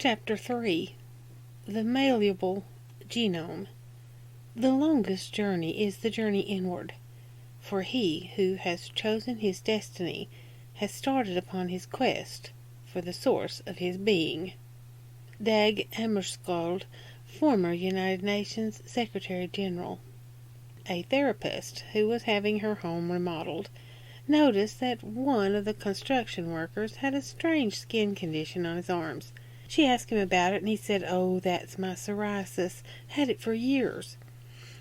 Chapter 3. The Malleable Genome. The longest journey is the journey inward, for he who has chosen his destiny has started upon his quest for the source of his being. Dag Hammarskjöld, former United Nations Secretary General. A therapist who was having her home remodeled noticed that one of the construction workers had a strange skin condition on his arms. She asked him about it, and he said, "Oh, that's my psoriasis. Had it for years."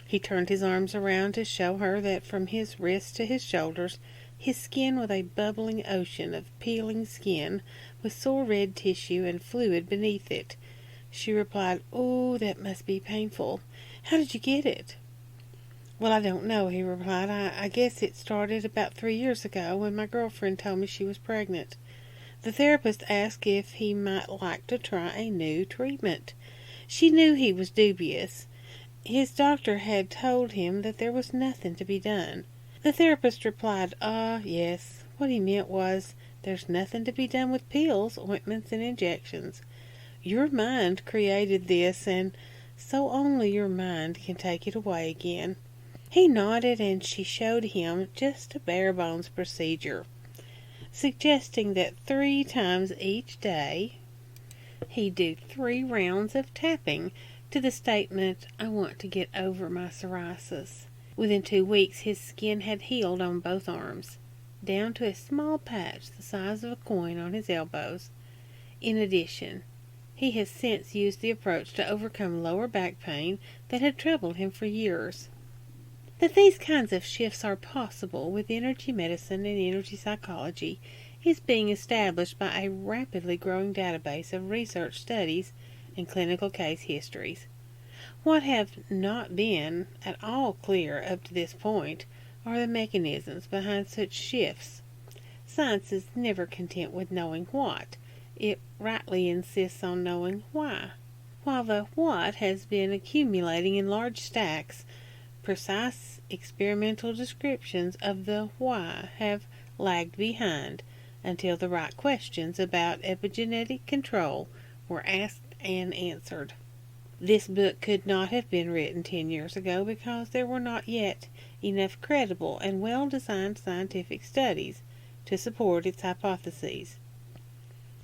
He turned his arms around to show her that from his wrists to his shoulders, his skin was a bubbling ocean of peeling skin with sore red tissue and fluid beneath it. She replied, "Oh, that must be painful. How did you get it?" "Well, I don't know," he replied. I guess it started about 3 years ago when my girlfriend told me she was pregnant." The therapist asked if he might like to try a new treatment. She knew he was dubious. His doctor had told him that there was nothing to be done. The therapist replied, yes. What he meant was, there's nothing to be done with pills, ointments, and injections. Your mind created this, and so only your mind can take it away again." He nodded, and she showed him just a bare-bones procedure, suggesting that 3 times each day he do 3 rounds of tapping to the statement, "I want to get over my psoriasis." Within 2 weeks his skin had healed on both arms, down to a small patch the size of a coin on his elbows. In addition, he has since used the approach to overcome lower back pain that had troubled him for years. That these kinds of shifts are possible with energy medicine and energy psychology is being established by a rapidly growing database of research studies and clinical case histories. What have not been at all clear up to this point are the mechanisms behind such shifts. Science is never content with knowing what. It rightly insists on knowing why. While the what has been accumulating in large stacks, precise experimental descriptions of the why have lagged behind until the right questions about epigenetic control were asked and answered. This book could not have been written 10 years ago because there were not yet enough credible and well-designed scientific studies to support its hypotheses.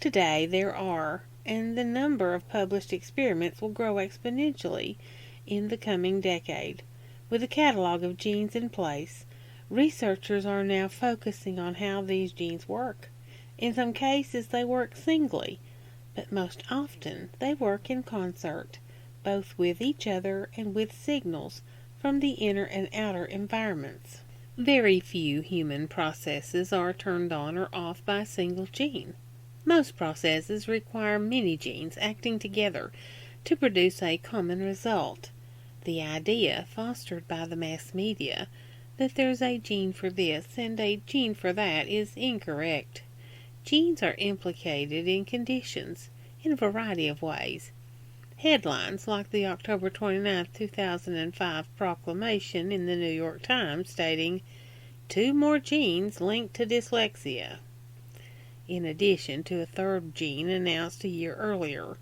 Today there are, and the number of published experiments will grow exponentially in the coming decade. With a catalog of genes in place, researchers are now focusing on how these genes work. In some cases they work singly, but most often they work in concert, both with each other and with signals from the inner and outer environments. Very few human processes are turned on or off by a single gene. Most processes require many genes acting together to produce a common result. The idea, fostered by the mass media, that there's a gene for this and a gene for that is incorrect. Genes are implicated in conditions in a variety of ways. Headlines like the October 29, 2005 proclamation in the New York Times stating, 2 more genes linked to dyslexia, in addition to a 3rd gene announced a year earlier,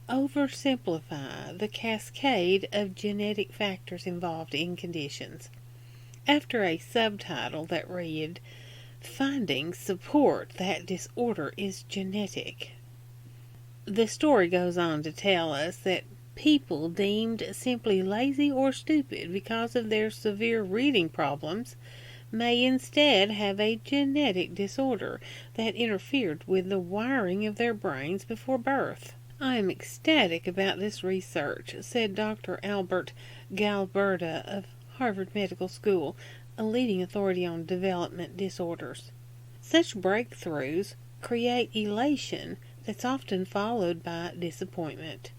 oversimplify the cascade of genetic factors involved in conditions. After a subtitle that read, "Findings support that disorder is genetic," the story goes on to tell us that people deemed simply lazy or stupid because of their severe reading problems may instead have a genetic disorder that interfered with the wiring of their brains before birth. "I am ecstatic about this research," said Dr. Albert Galberta of Harvard Medical School, a leading authority on development disorders. Such breakthroughs create elation that's often followed by disappointment,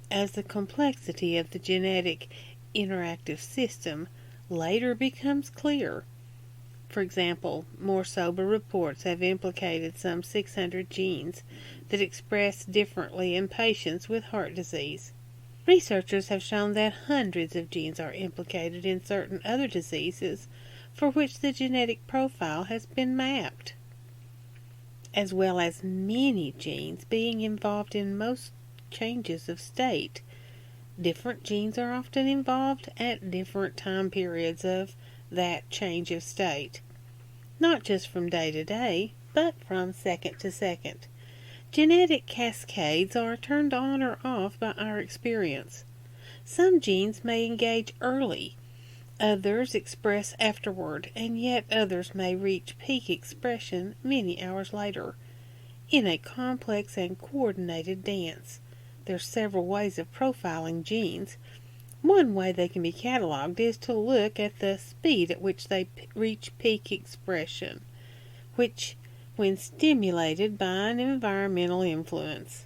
as the complexity of the genetic interactive system later becomes clear. For example, more sober reports have implicated some 600 genes that express differently in patients with heart disease. Researchers have shown that hundreds of genes are implicated in certain other diseases for which the genetic profile has been mapped. as well as many genes being involved in most changes of state. Different genes are often involved at different time periods of that change of state, not just from day to day, but from second to second. Genetic cascades are turned on or off by our experience. Some genes may engage early, others express afterward, and yet others may reach peak expression many hours later. In a complex and coordinated dance, there are several ways of profiling genes. One way they can be cataloged is to look at the speed at which they reach peak expression, which when stimulated by an environmental influence.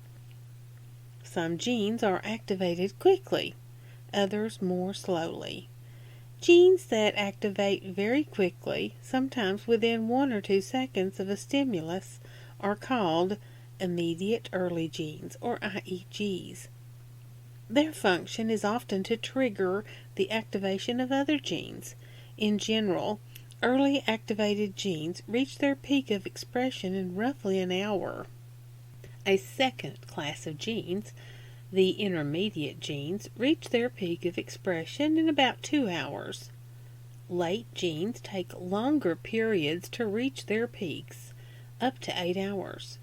Some genes are activated quickly, others more slowly. Genes that activate very quickly, sometimes within 1 or 2 seconds of a stimulus, are called immediate early genes, or IEGs. Their function is often to trigger the activation of other genes. In general, early activated genes reach their peak of expression in roughly an hour. A second class of genes, the intermediate genes, reach their peak of expression in about 2 hours. Late genes take longer periods to reach their peaks, up to 8 hours,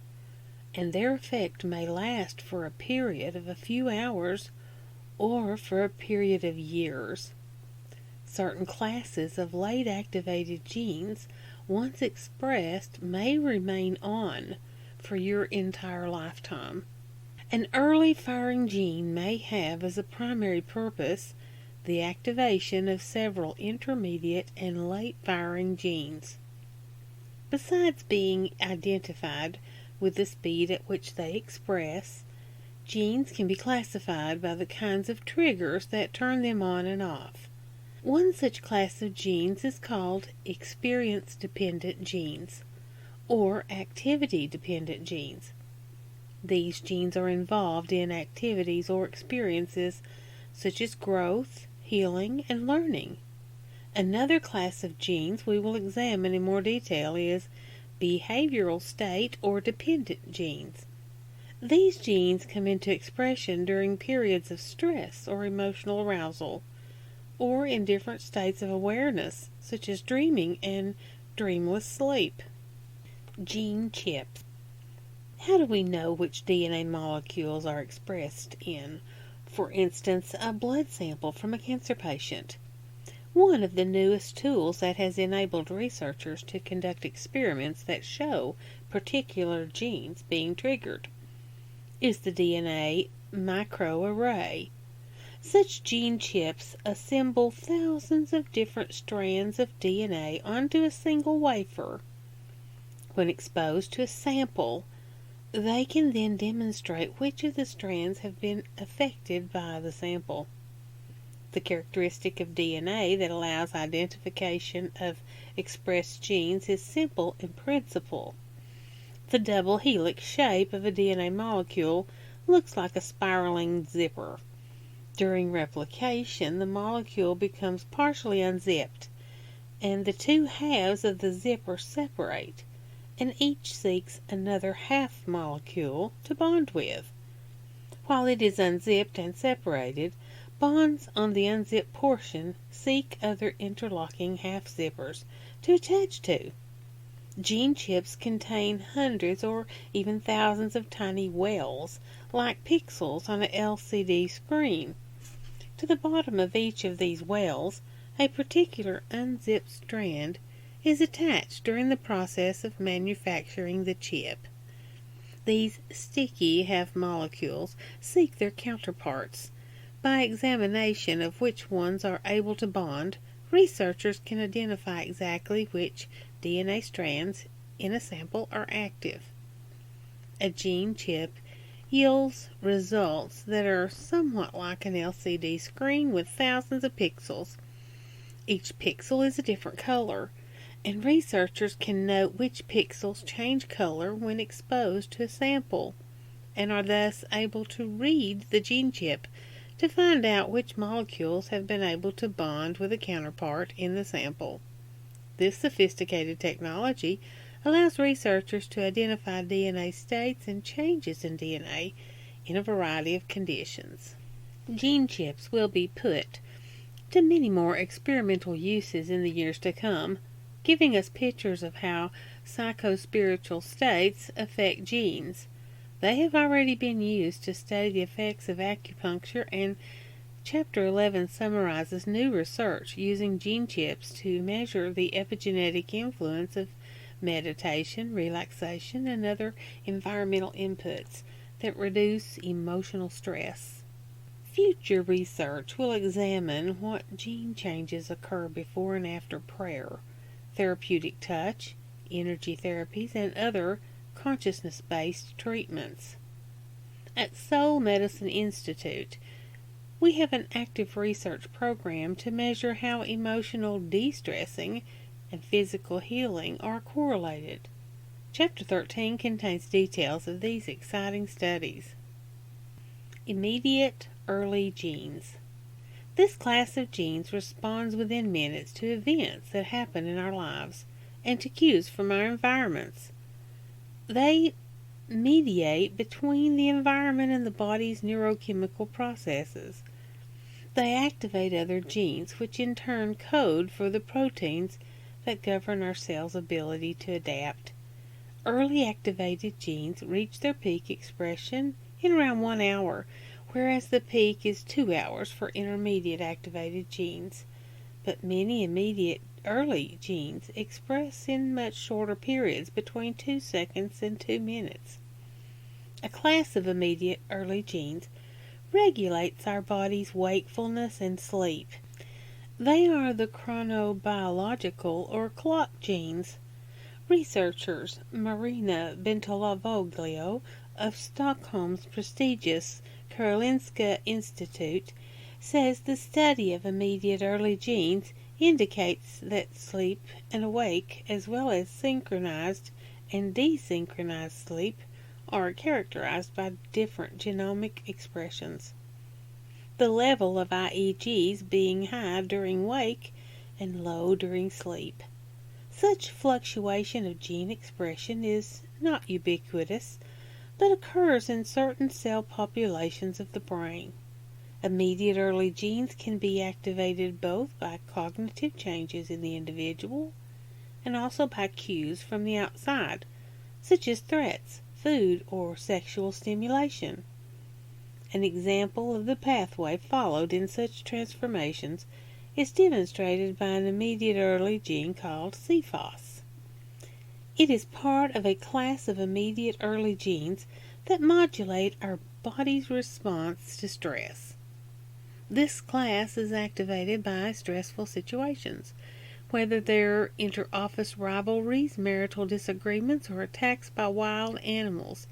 and their effect may last for a period of a few hours or for a period of years. Certain classes of late activated genes, once expressed, may remain on for your entire lifetime. An early firing gene may have as a primary purpose the activation of several intermediate and late firing genes. Besides being identified with the speed at which they express, genes can be classified by the kinds of triggers that turn them on and off. One such class of genes is called experience-dependent genes, or activity-dependent genes. These genes are involved in activities or experiences such as growth, healing, and learning. Another class of genes we will examine in more detail is behavioral state or dependent genes. These genes come into expression during periods of stress or emotional arousal, or in different states of awareness, such as dreaming and dreamless sleep. Gene chips. How do we know which DNA molecules are expressed in, for instance, a blood sample from a cancer patient? One of the newest tools that has enabled researchers to conduct experiments that show particular genes being triggered is the Dna Microarray. Such gene chips assemble thousands of different strands of DNA onto a single wafer. When exposed to a sample, they can then demonstrate which of the strands have been affected by the sample. The characteristic of DNA that allows identification of expressed genes is simple in principle. The double helix shape of a DNA molecule looks like a spiraling zipper. During replication, the molecule becomes partially unzipped, and the two halves of the zipper separate, and each seeks another half molecule to bond with. While it is unzipped and separated, bonds on the unzipped portion seek other interlocking half-zippers to attach to. Gene chips contain hundreds or even thousands of tiny wells, like pixels on an LCD screen. To the bottom of each of these wells, a particular unzipped strand is attached during the process of manufacturing the chip. These sticky half molecules seek their counterparts. By examination of which ones are able to bond, researchers can identify exactly which DNA strands in a sample are active. A gene chip yields results that are somewhat like an LCD screen with thousands of pixels. Each pixel is a different color, and researchers can note which pixels change color when exposed to a sample, and are thus able to read the gene chip to find out which molecules have been able to bond with a counterpart in the sample. This sophisticated technology allows researchers to identify DNA states and changes in DNA in a variety of conditions. Gene chips will be put to many more experimental uses in the years to come, giving us pictures of how psychospiritual states affect genes. They have already been used to study the effects of acupuncture, and Chapter 11 summarizes new research using gene chips to measure the epigenetic influence of meditation, relaxation, and other environmental inputs that reduce emotional stress. Future research will examine what gene changes occur before and after prayer, therapeutic touch, energy therapies, and other consciousness-based treatments. At Soul Medicine Institute, we have an active research program to measure how emotional de-stressing and physical healing are correlated. Chapter 13 contains details of these exciting studies. Immediate early genes. This class of genes responds within minutes to events that happen in our lives and to cues from our environments. They mediate between the environment and the body's neurochemical processes. They activate other genes, which in turn code for the proteins that govern our cells' ability to adapt. Early activated genes reach their peak expression in around 1 hour, whereas the peak is 2 hours for intermediate activated genes. But many immediate early genes express in much shorter periods, between 2 seconds and 2 minutes. A class of immediate early genes regulates our body's wakefulness and sleep. They are the chronobiological or clock genes. Researchers Marina Bentalavoglio of Stockholm's prestigious Karolinska Institute says the study of immediate early genes indicates that sleep and awake, as well as synchronized and desynchronized sleep, are characterized by different genomic expressions. The level of IEGs being high during wake and low during sleep. Such fluctuation of gene expression is not ubiquitous, but occurs in certain cell populations of the brain. Immediate early genes can be activated both by cognitive changes in the individual and also by cues from the outside, such as threats, food, or sexual stimulation. An example of the pathway followed in such transformations is demonstrated by an immediate early gene called CFOS. It is part of a class of immediate early genes that modulate our body's response to stress. This class is activated by stressful situations, whether they're inter-office rivalries, marital disagreements, or attacks by wild animals.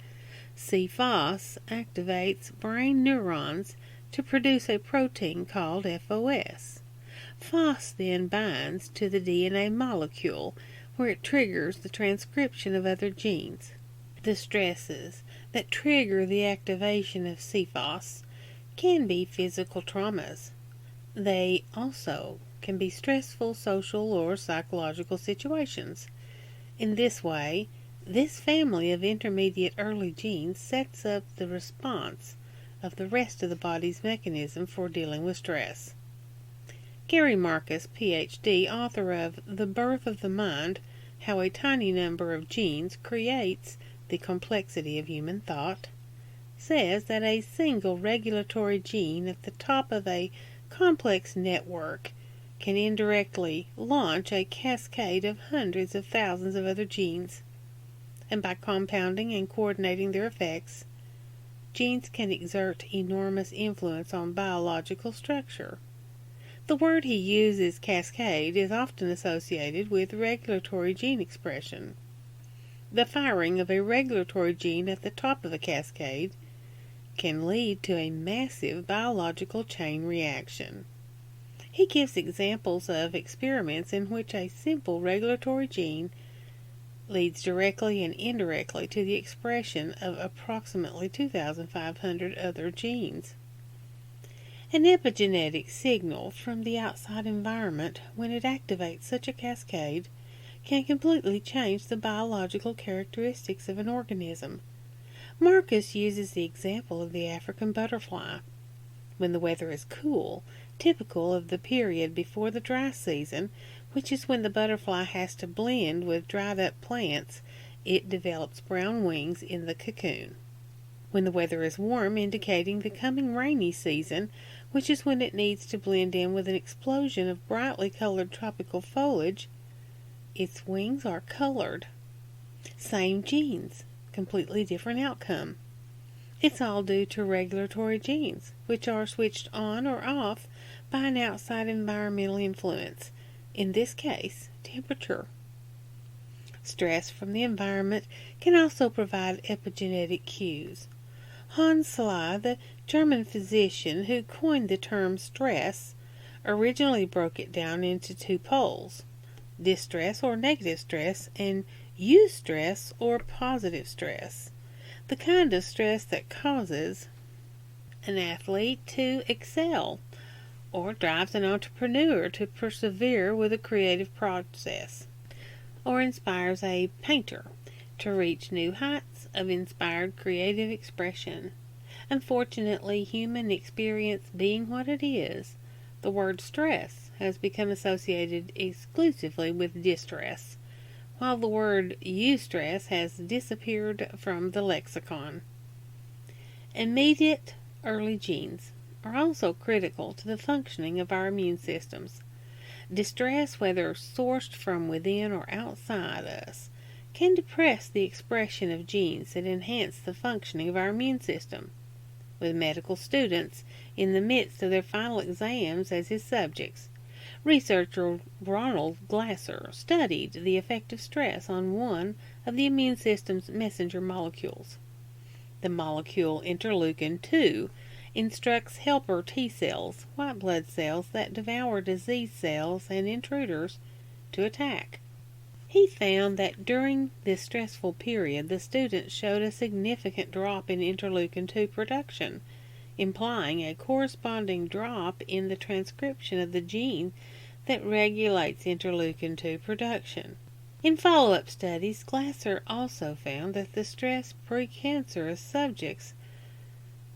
CFOS activates brain neurons to produce a protein called FOS. FOS then binds to the DNA molecule, where it triggers the transcription of other genes. The stresses that trigger the activation of CFOS can be physical traumas. They also can be stressful social or psychological situations. In this way, this family of intermediate early genes sets up the response of the rest of the body's mechanism for dealing with stress. Gary Marcus, Ph.D., author of The Birth of the Mind, How a Tiny Number of Genes Creates the Complexity of Human Thought, says that a single regulatory gene at the top of a complex network can indirectly launch a cascade of hundreds of thousands of other genes, and by compounding and coordinating their effects, genes can exert enormous influence on biological structure. The word he uses, cascade, is often associated with regulatory gene expression. The firing of a regulatory gene at the top of a cascade can lead to a massive biological chain reaction. He gives examples of experiments in which a simple regulatory gene leads directly and indirectly to the expression of approximately 2,500 other genes. An epigenetic signal from the outside environment, when it activates such a cascade, can completely change the biological characteristics of an organism. Marcus uses the example of the African butterfly. When the weather is cool, typical of the period before the dry season, which is when the butterfly has to blend with dried up plants, it develops brown wings in the cocoon. When the weather is warm, indicating the coming rainy season, which is when it needs to blend in with an explosion of brightly colored tropical foliage, its wings are colored. Same genes, completely different outcome. It's all due to regulatory genes, which are switched on or off by an outside environmental influence, in this case, temperature. Stress from the environment can also provide epigenetic cues. Hans Sly, the German physician who coined the term stress, originally broke it down into two poles, distress or negative stress, and eustress or positive stress, the kind of stress that causes an athlete to excel or drives an entrepreneur to persevere with a creative process, or inspires a painter to reach new heights of inspired creative expression. Unfortunately, human experience being what it is, the word stress has become associated exclusively with distress, while the word eustress has disappeared from the lexicon. Immediate early genes are also critical to the functioning of our immune systems. Distress, whether sourced from within or outside us, can depress the expression of genes that enhance the functioning of our immune system. With medical students in the midst of their final exams as his subjects, researcher Ronald Glasser studied the effect of stress on one of the immune system's messenger molecules. The molecule interleukin-2 instructs helper T cells, white blood cells that devour disease cells and intruders, to attack. He found that during this stressful period, the students showed a significant drop in interleukin-2 production, implying a corresponding drop in the transcription of the gene that regulates interleukin-2 production. In follow-up studies, Glasser also found that the stress precancerous subjects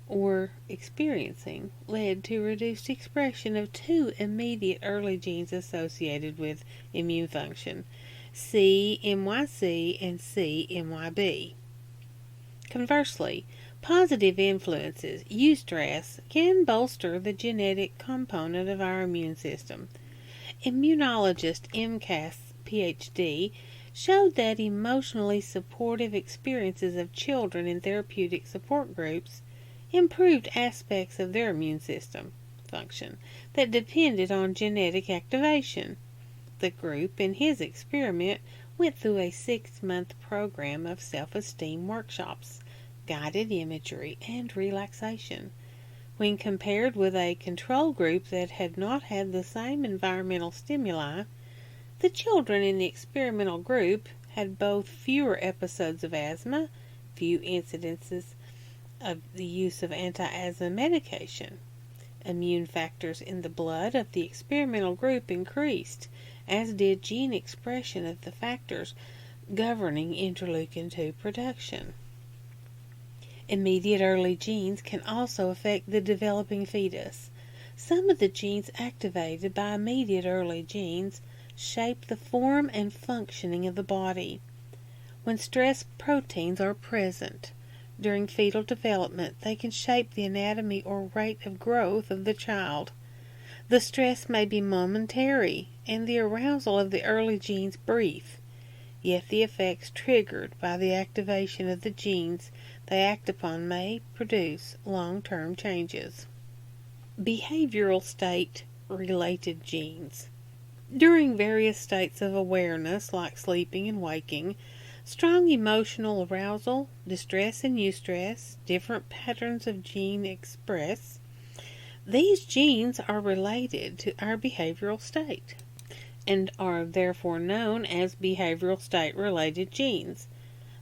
were experiencing led to reduced expression of two immediate early genes associated with immune function, CMYC and CMYB. Conversely, positive influences, eustress, can bolster the genetic component of our immune system. Immunologist MCAS, PhD, showed that emotionally supportive experiences of children in therapeutic support groups improved aspects of their immune system function that depended on genetic activation. The group in his experiment went through a 6-month program of self-esteem workshops, guided imagery, and relaxation. When compared with a control group that had not had the same environmental stimuli, the children in the experimental group had both fewer episodes of asthma, few incidences of the use of anti-asthma medication. Immune factors in the blood of the experimental group increased, as did gene expression of the factors governing interleukin-2 production. Immediate early genes can also affect the developing fetus. Some of the genes activated by immediate early genes shape the form and functioning of the body. When stress proteins are present during fetal development, they can shape the anatomy or rate of growth of the child. The stress may be momentary and the arousal of the early genes brief, yet the effects triggered by the activation of the genes they act upon may produce long-term changes. Behavioral state-related genes. During various states of awareness, like sleeping and waking, strong emotional arousal, distress and eustress, different patterns of gene express. These genes are related to our behavioral state and are therefore known as behavioral state-related genes.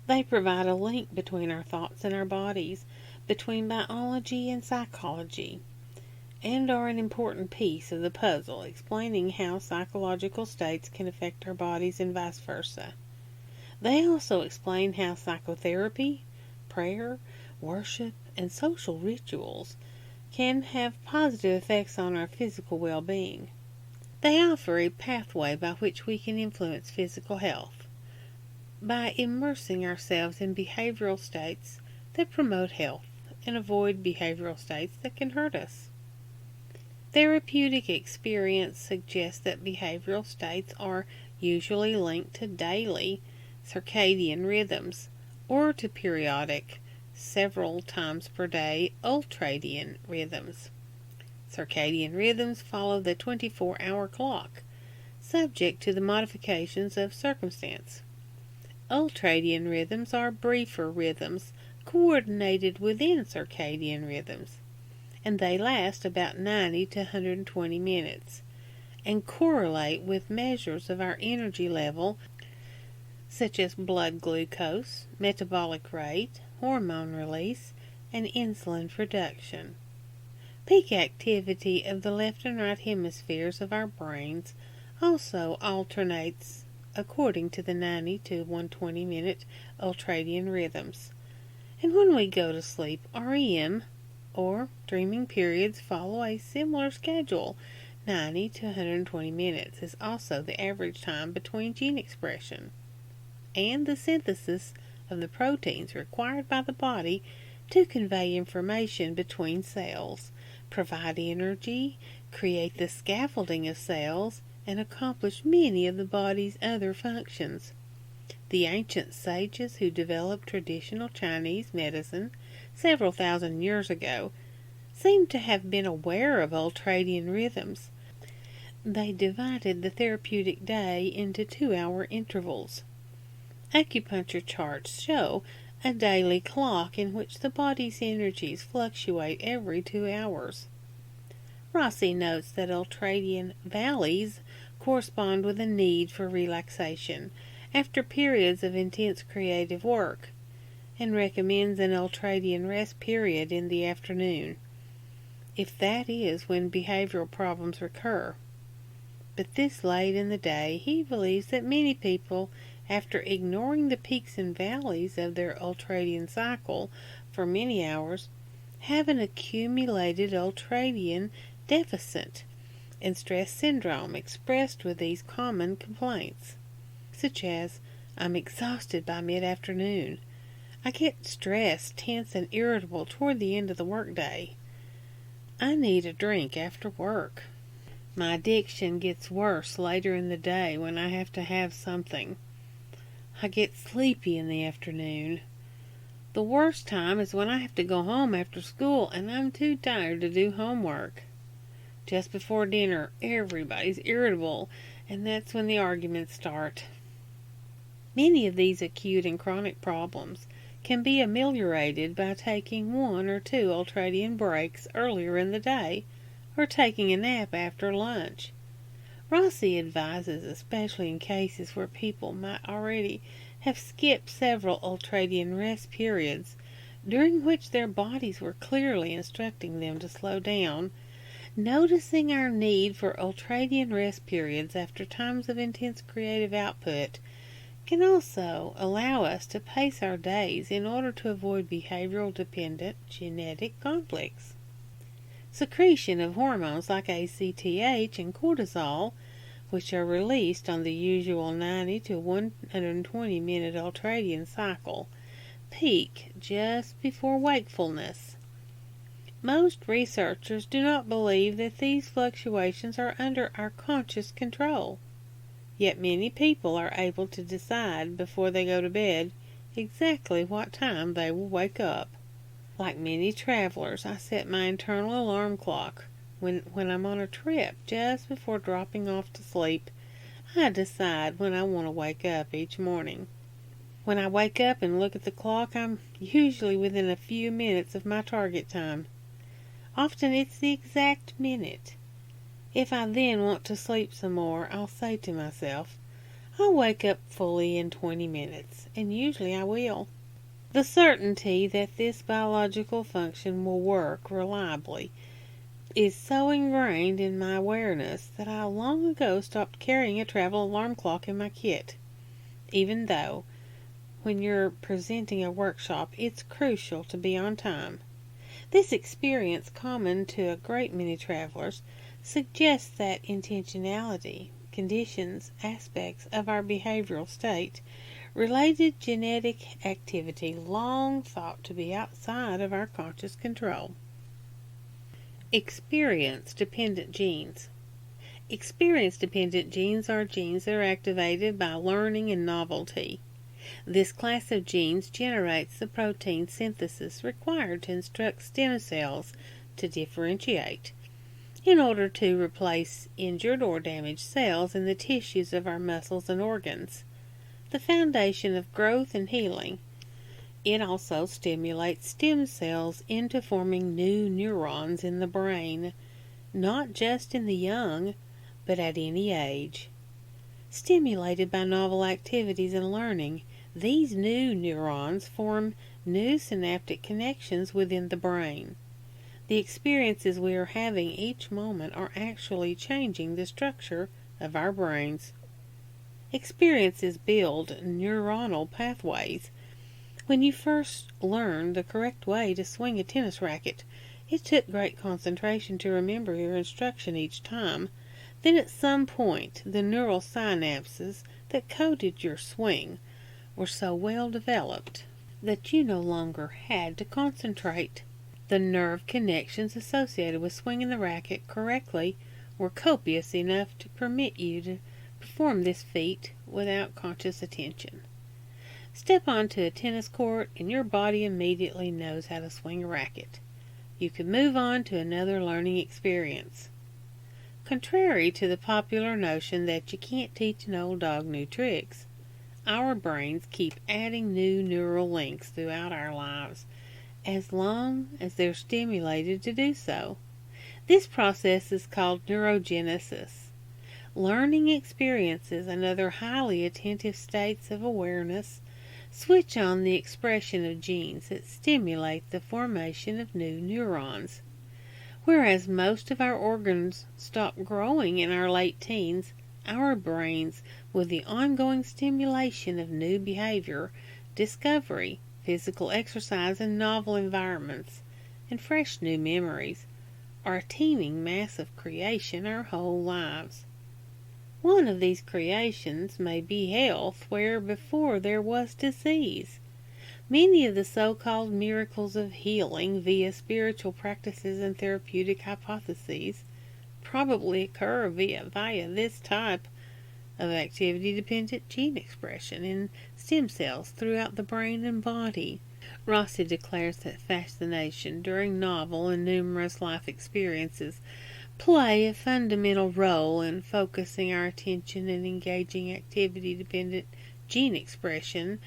They provide a link between our thoughts and our bodies, between biology and psychology. and are an important piece of the puzzle explaining how psychological states can affect our bodies and vice versa. They also explain how psychotherapy, prayer, worship, and social rituals can have positive effects on our physical well-being. They offer a pathway by which we can influence physical health by immersing ourselves in behavioral states that promote health and avoid behavioral states that can hurt us. Therapeutic experience suggests that behavioral states are usually linked to daily circadian rhythms or to periodic, several times per day, ultradian rhythms. Circadian rhythms follow the 24-hour clock, subject to the modifications of circumstance. Ultradian rhythms are briefer rhythms coordinated within circadian rhythms, and they last about 90 to 120 minutes, and correlate with measures of our energy level such as blood glucose, metabolic rate, hormone release, and insulin production. Peak activity of the left and right hemispheres of our brains also alternates according to the 90 to 120 minute ultradian rhythms. And when we go to sleep, REM, or dreaming periods, follow a similar schedule. 90 to 120 minutes is also the average time between gene expression and the synthesis of the proteins required by the body to convey information between cells, provide energy, create the scaffolding of cells, and accomplish many of the body's other functions. The ancient sages who developed traditional Chinese medicine several thousand years ago seem to have been aware of ultradian rhythms. They divided the therapeutic day into 2-hour intervals. Acupuncture charts show a daily clock in which the body's energies fluctuate every 2 hours. Rossi notes that ultradian valleys correspond with a need for relaxation after periods of intense creative work, and recommends an ultradian rest period in the afternoon, if that is when behavioral problems recur. But this late in the day, he believes that many people, after ignoring the peaks and valleys of their ultradian cycle for many hours, have an accumulated ultradian deficit and stress syndrome expressed with these common complaints, such as, "I'm exhausted by mid-afternoon. I get stressed, tense, and irritable toward the end of the workday. I need a drink after work. My addiction gets worse later in the day when I have to have something. I get sleepy in the afternoon. The worst time is when I have to go home after school and I'm too tired to do homework. Just before dinner, everybody's irritable, and that's when the arguments start." Many of these acute and chronic problems can be ameliorated by taking 1 or 2 ultradian breaks earlier in the day, or taking a nap after lunch. Rossi advises, especially in cases where people might already have skipped several ultradian rest periods, during which their bodies were clearly instructing them to slow down, noticing our need for ultradian rest periods after times of intense creative output can also allow us to pace our days in order to avoid behavioral-dependent genetic conflicts. Secretion of hormones like ACTH and cortisol, which are released on the usual 90 to 120 minute ultradian cycle, peak just before wakefulness. Most researchers do not believe that these fluctuations are under our conscious control. Yet many people are able to decide before they go to bed exactly what time they will wake up. Like many travelers, I set my internal alarm clock. When I'm on a trip, just before dropping off to sleep, I decide when I want to wake up each morning. When I wake up and look at the clock, I'm usually within a few minutes of my target time. Often it's the exact minute. If I then want to sleep some more, I'll say to myself, I'll wake up fully in 20 minutes, and usually I will. The certainty that this biological function will work reliably is so ingrained in my awareness that I long ago stopped carrying a travel alarm clock in my kit, even though, when you're presenting a workshop, it's crucial to be on time. This experience, common to a great many travelers, suggests that intentionality, conditions, aspects of our behavioral state, related genetic activity long thought to be outside of our conscious control. Experience-dependent genes. Experience-dependent genes are genes that are activated by learning and novelty. This class of genes generates the protein synthesis required to instruct stem cells to differentiate, in order to replace injured or damaged cells in the tissues of our muscles and organs, the foundation of growth and healing. It also stimulates stem cells into forming new neurons in the brain, not just in the young, but at any age. Stimulated by novel activities and learning, these new neurons form new synaptic connections within the brain. The experiences we are having each moment are actually changing the structure of our brains. Experiences build neuronal pathways. When you first learned the correct way to swing a tennis racket, it took great concentration to remember your instruction each time. Then at some point, the neural synapses that coded your swing were so well developed that you no longer had to concentrate. The nerve connections associated with swinging the racket correctly were copious enough to permit you to perform this feat without conscious attention. Step onto a tennis court and your body immediately knows how to swing a racket. You can move on to another learning experience. Contrary to the popular notion that you can't teach an old dog new tricks, our brains keep adding new neural links throughout our lives, as long as they're stimulated to do so. This process is called neurogenesis. Learning experiences and other highly attentive states of awareness switch on the expression of genes that stimulate the formation of new neurons. Whereas most of our organs stop growing in our late teens, our brains, with the ongoing stimulation of new behavior, discovery, physical exercise in novel environments, and fresh new memories, are a teeming mass of creation our whole lives. One of these creations may be health where before there was disease. Many of the so-called miracles of healing via spiritual practices and therapeutic hypotheses probably occur via this type of activity-dependent gene expression in stem cells throughout the brain and body. Rossi declares that fascination during novel and numerous life experiences play a fundamental role in focusing our attention and engaging activity-dependent gene expression,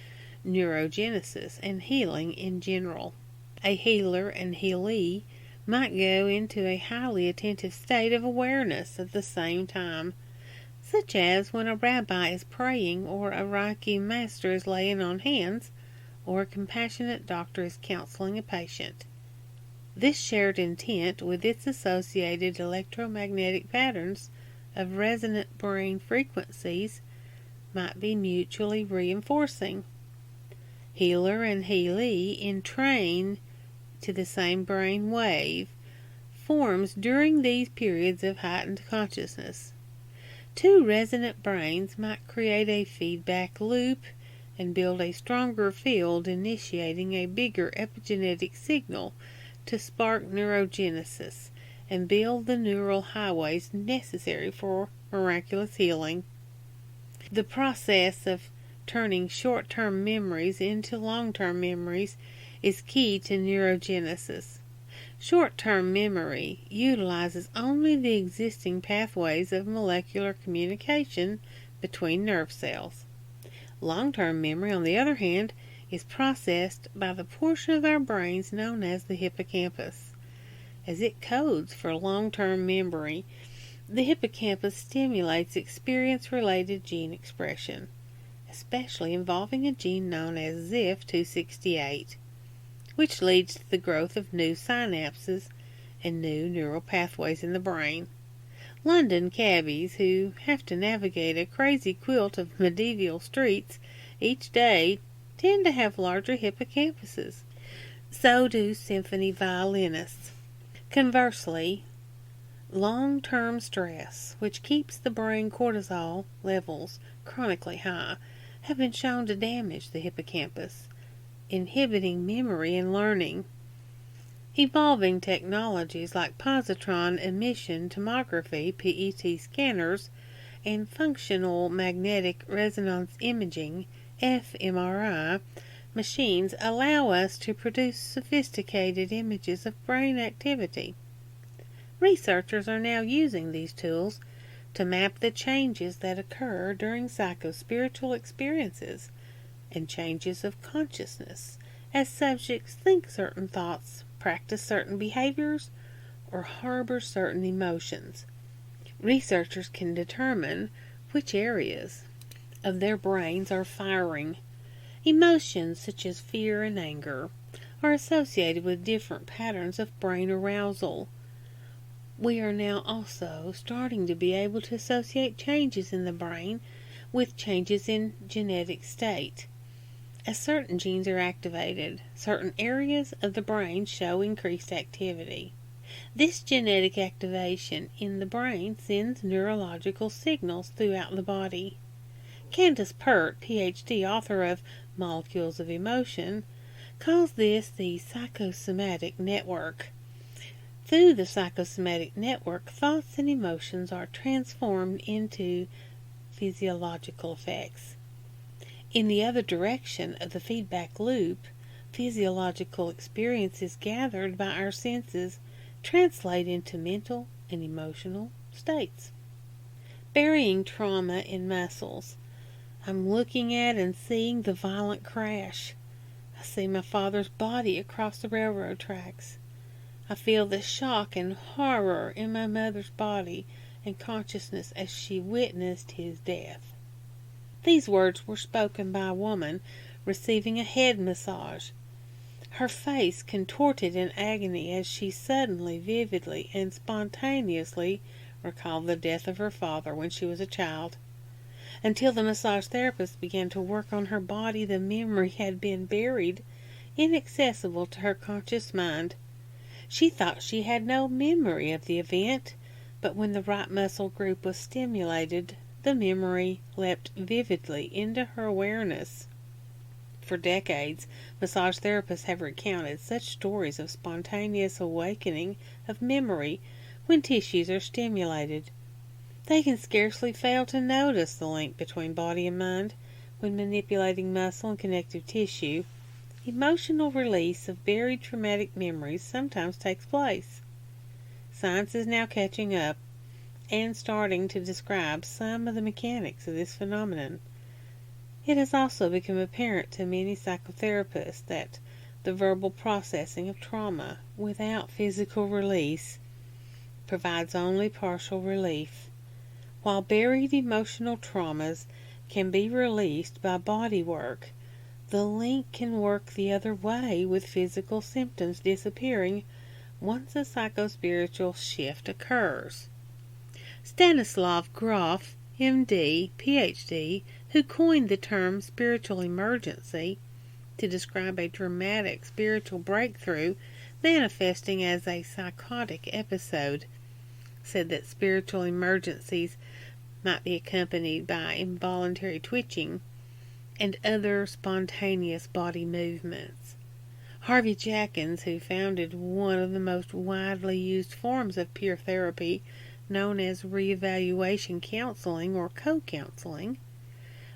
neurogenesis, and healing in general. A healer and healee might go into a highly attentive state of awareness at the same time, such as when a rabbi is praying, or a Reiki master is laying on hands, or a compassionate doctor is counseling a patient. This shared intent, with its associated electromagnetic patterns of resonant brain frequencies, might be mutually reinforcing. Healer and healee entrain to the same brain wave forms during these periods of heightened consciousness. Two resonant brains might create a feedback loop and build a stronger field, initiating a bigger epigenetic signal to spark neurogenesis and build the neural highways necessary for miraculous healing. The process of turning short-term memories into long-term memories is key to neurogenesis. Short-term memory utilizes only the existing pathways of molecular communication between nerve cells. Long-term memory, on the other hand, is processed by the portion of our brains known as the hippocampus. As it codes for long-term memory, the hippocampus stimulates experience-related gene expression, especially involving a gene known as ZIF268, which leads to the growth of new synapses and new neural pathways in the brain. London cabbies who have to navigate a crazy quilt of medieval streets each day tend to have larger hippocampuses. So do symphony violinists. Conversely, long-term stress, which keeps the brain cortisol levels chronically high, have been shown to damage the hippocampus, inhibiting memory and learning. Evolving technologies like positron emission tomography (PET scanners) and functional magnetic resonance imaging (fMRI) machines allow us to produce sophisticated images of brain activity. Researchers are now using these tools to map the changes that occur during psychospiritual experiences and changes of consciousness as subjects think certain thoughts, practice certain behaviors, or harbor certain emotions. Researchers can determine which areas of their brains are firing. Emotions such as fear and anger are associated with different patterns of brain arousal. We are now also starting to be able to associate changes in the brain with changes in genetic state. As certain genes are activated, certain areas of the brain show increased activity. This genetic activation in the brain sends neurological signals throughout the body. Candace Pert, Ph.D., author of Molecules of Emotion, calls this the Psychosomatic Network. Through the psychosomatic network, thoughts and emotions are transformed into physiological effects. In the other direction of the feedback loop, physiological experiences gathered by our senses translate into mental and emotional states. Burying trauma in muscles. I'm looking at and seeing the violent crash. I see my father's body across the railroad tracks. I feel the shock and horror in my mother's body and consciousness as she witnessed his death. These words were spoken by a woman receiving a head massage. Her face contorted in agony as she suddenly, vividly, and spontaneously recalled the death of her father when she was a child. Until the massage therapist began to work on her body, the memory had been buried, inaccessible to her conscious mind. She thought she had no memory of the event, but when the right muscle group was stimulated, the memory leapt vividly into her awareness. For decades, massage therapists have recounted such stories of spontaneous awakening of memory when tissues are stimulated. They can scarcely fail to notice the link between body and mind when manipulating muscle and connective tissue. Emotional release of buried traumatic memories sometimes takes place. Science is now catching up and starting to describe some of the mechanics of this phenomenon. It has also become apparent to many psychotherapists that the verbal processing of trauma without physical release provides only partial relief. While buried emotional traumas can be released by body work, the link can work the other way with physical symptoms disappearing once a psychospiritual shift occurs. Stanislav Grof, M.D., Ph.D., who coined the term spiritual emergency to describe a dramatic spiritual breakthrough manifesting as a psychotic episode, said that spiritual emergencies might be accompanied by involuntary twitching and other spontaneous body movements. Harvey Jackins, who founded one of the most widely used forms of peer therapy known as reevaluation counseling or co-counseling,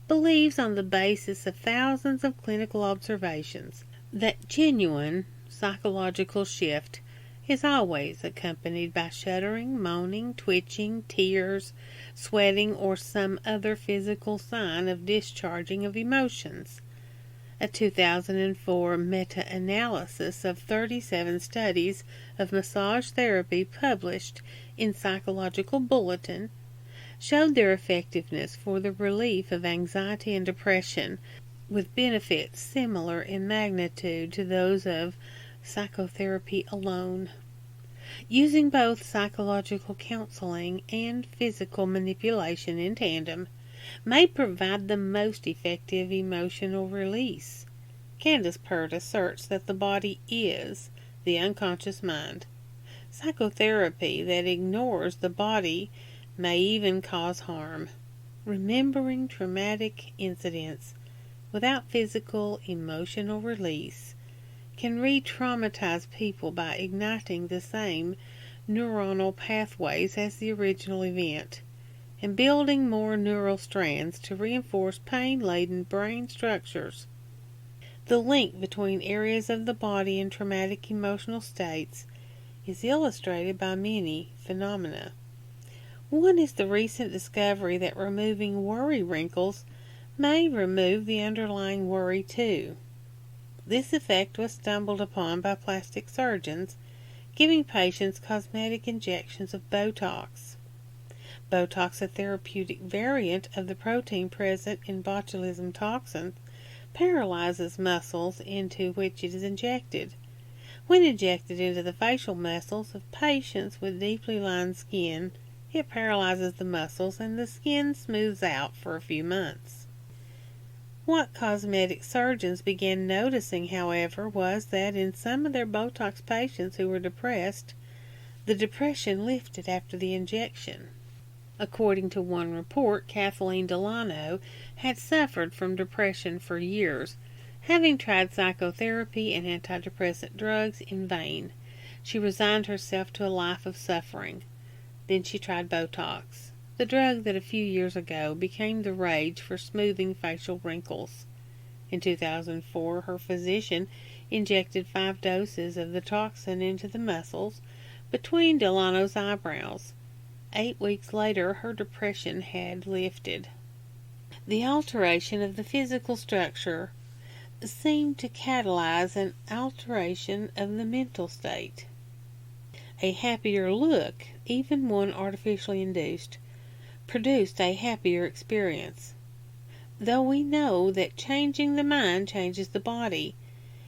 believes on the basis of thousands of clinical observations that genuine psychological shift is always accompanied by shuddering, moaning, twitching, tears, sweating, or some other physical sign of discharging of emotions. A 2004 meta-analysis of 37 studies of massage therapy published in Psychological Bulletin showed their effectiveness for the relief of anxiety and depression, with benefits similar in magnitude to those of psychotherapy alone. Using both psychological counseling and physical manipulation in tandem may provide the most effective emotional release. Candace Pert asserts that the body is the unconscious mind. Psychotherapy that ignores the body may even cause harm. Remembering traumatic incidents without physical, emotional release can re-traumatize people by igniting the same neuronal pathways as the original event, and building more neural strands to reinforce pain-laden brain structures. The link between areas of the body and traumatic emotional states is illustrated by many phenomena. One is the recent discovery that removing worry wrinkles may remove the underlying worry too. This effect was stumbled upon by plastic surgeons, giving patients cosmetic injections of Botox. Botox, a therapeutic variant of the protein present in botulism toxin, paralyzes muscles into which it is injected. When injected into the facial muscles of patients with deeply lined skin, it paralyzes the muscles and the skin smooths out for a few months. What cosmetic surgeons began noticing, however, was that in some of their Botox patients who were depressed, the depression lifted after the injection. According to one report, Kathleen Delano had suffered from depression for years, having tried psychotherapy and antidepressant drugs in vain. She resigned herself to a life of suffering. Then she tried Botox, the drug that a few years ago became the rage for smoothing facial wrinkles. In 2004, her physician injected 5 doses of the toxin into the muscles between Delano's eyebrows. 8 weeks later, her depression had lifted. The alteration of the physical structure seemed to catalyze an alteration of the mental state. A happier look, even one artificially induced, produced a happier experience. Though we know that changing the mind changes the body,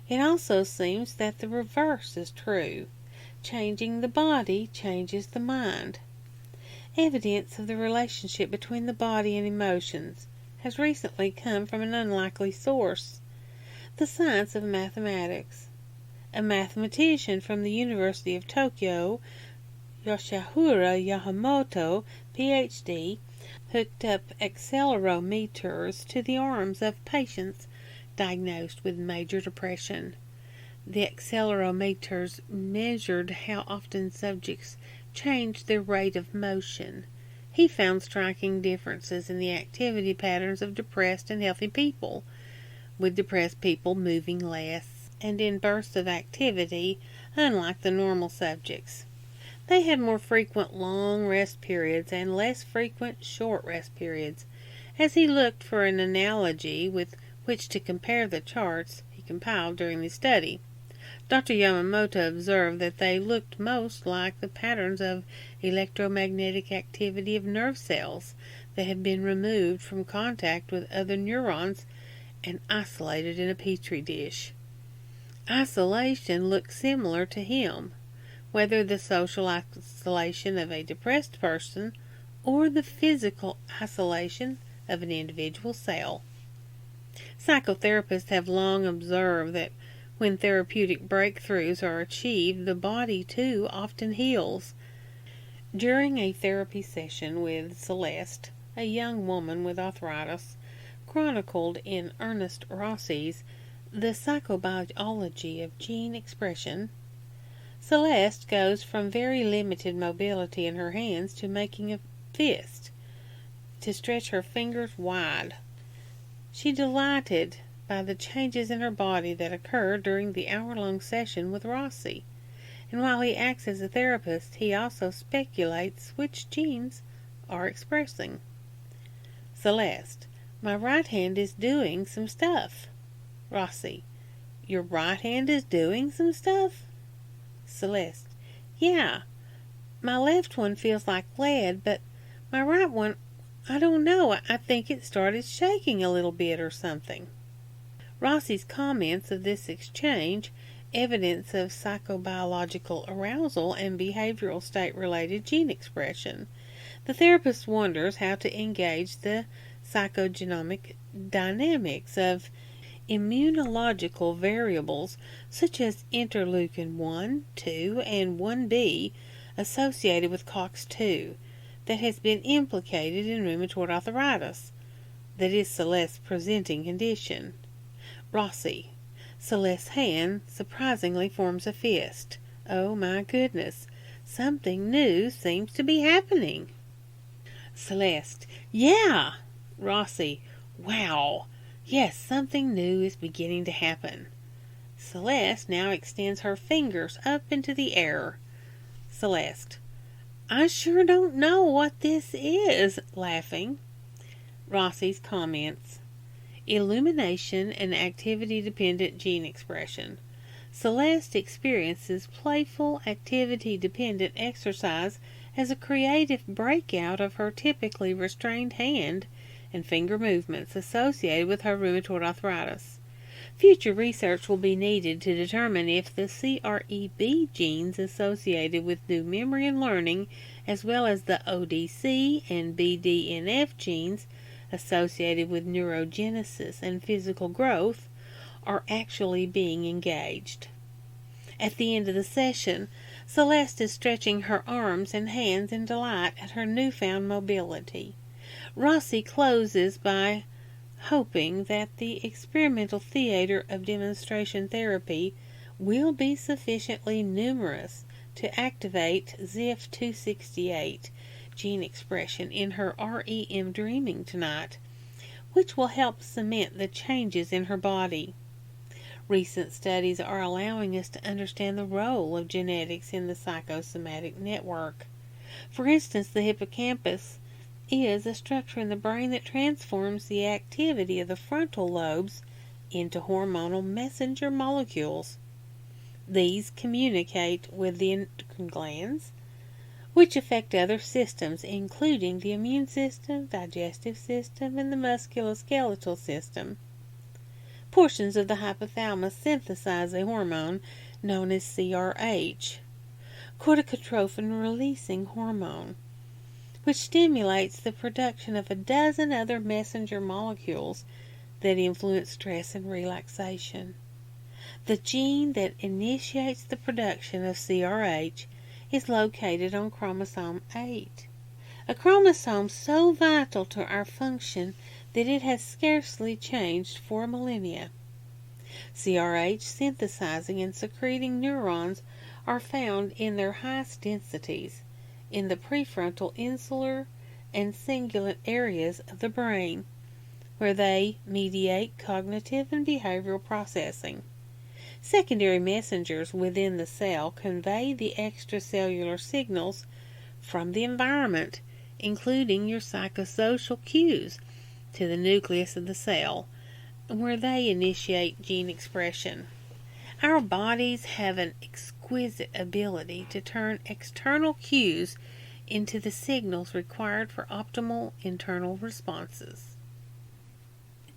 it also seems that the reverse is true. Changing the body changes the mind. Evidence of the relationship between the body and emotions has recently come from an unlikely source: the science of mathematics. A mathematician from the University of Tokyo, Yoshihiro Yamamoto, Ph.D., hooked up accelerometers to the arms of patients diagnosed with major depression. The accelerometers measured how often subjects changed their rate of motion. He found striking differences in the activity patterns of depressed and healthy people, with depressed people moving less, and in bursts of activity, unlike the normal subjects. They had more frequent long rest periods and less frequent short rest periods. As he looked for an analogy with which to compare the charts he compiled during the study, Dr. Yamamoto observed that they looked most like the patterns of electromagnetic activity of nerve cells that had been removed from contact with other neurons and isolated in a petri dish. Isolation looked similar to him, whether the social isolation of a depressed person or the physical isolation of an individual cell. Psychotherapists have long observed that when therapeutic breakthroughs are achieved, the body too often heals. During a therapy session with Celeste, a young woman with arthritis, chronicled in Ernest Rossi's The Psychobiology of Gene Expression, Celeste goes from very limited mobility in her hands to making a fist, to stretch her fingers wide. She delighted by the changes in her body that occur during the hour-long session with Rossi, and while he acts as a therapist, he also speculates which genes are expressing. Celeste: my right hand is doing some stuff. Rossi: your right hand is doing some stuff? Celeste: yeah, my left one feels like lead, but my right one, I don't know, I think it started shaking a little bit or something. Rossi's comments of this exchange evidence of psychobiological arousal and behavioral state-related gene expression. The therapist wonders how to engage the psychogenomic dynamics of immunological variables such as interleukin 1, 2, and 1b associated with COX-2 that has been implicated in rheumatoid arthritis, that is Celeste's presenting condition. Rossi. Celeste's hand surprisingly forms a fist. Oh my goodness, something new seems to be happening. Celeste. Yeah! Rossi. Wow! Yes, something new is beginning to happen. Celeste now extends her fingers up into the air. Celeste. I sure don't know what this is, laughing. Rossi's comments. Illumination and activity-dependent gene expression. Celeste experiences playful, activity-dependent exercise as a creative breakout of her typically restrained hand and finger movements associated with her rheumatoid arthritis. Future research will be needed to determine if the CREB genes associated with new memory and learning, as well as the ODC and BDNF genes associated with neurogenesis and physical growth, are actually being engaged. At the end of the session, Celeste is stretching her arms and hands in delight at her newfound mobility. Rossi closes by hoping that the experimental theater of demonstration therapy will be sufficiently numerous to activate ZIF268 gene expression in her REM dreaming tonight, which will help cement the changes in her body. Recent studies are allowing us to understand the role of genetics in the psychosomatic network. For instance, the hippocampus is a structure in the brain that transforms the activity of the frontal lobes into hormonal messenger molecules. These communicate with the endocrine glands, which affect other systems, including the immune system, digestive system, and the musculoskeletal system. Portions of the hypothalamus synthesize a hormone known as CRH, corticotrophin-releasing hormone, which stimulates the production of a dozen other messenger molecules that influence stress and relaxation. The gene that initiates the production of CRH is located on chromosome 8, a chromosome so vital to our function that it has scarcely changed for millennia. CRH synthesizing and secreting neurons are found in their highest densities in the prefrontal, insular, and cingulate areas of the brain, where they mediate cognitive and behavioral processing. Secondary messengers within the cell convey the extracellular signals from the environment, including your psychosocial cues, to the nucleus of the cell, where they initiate gene expression. Our bodies have an exquisite ability to turn external cues into the signals required for optimal internal responses.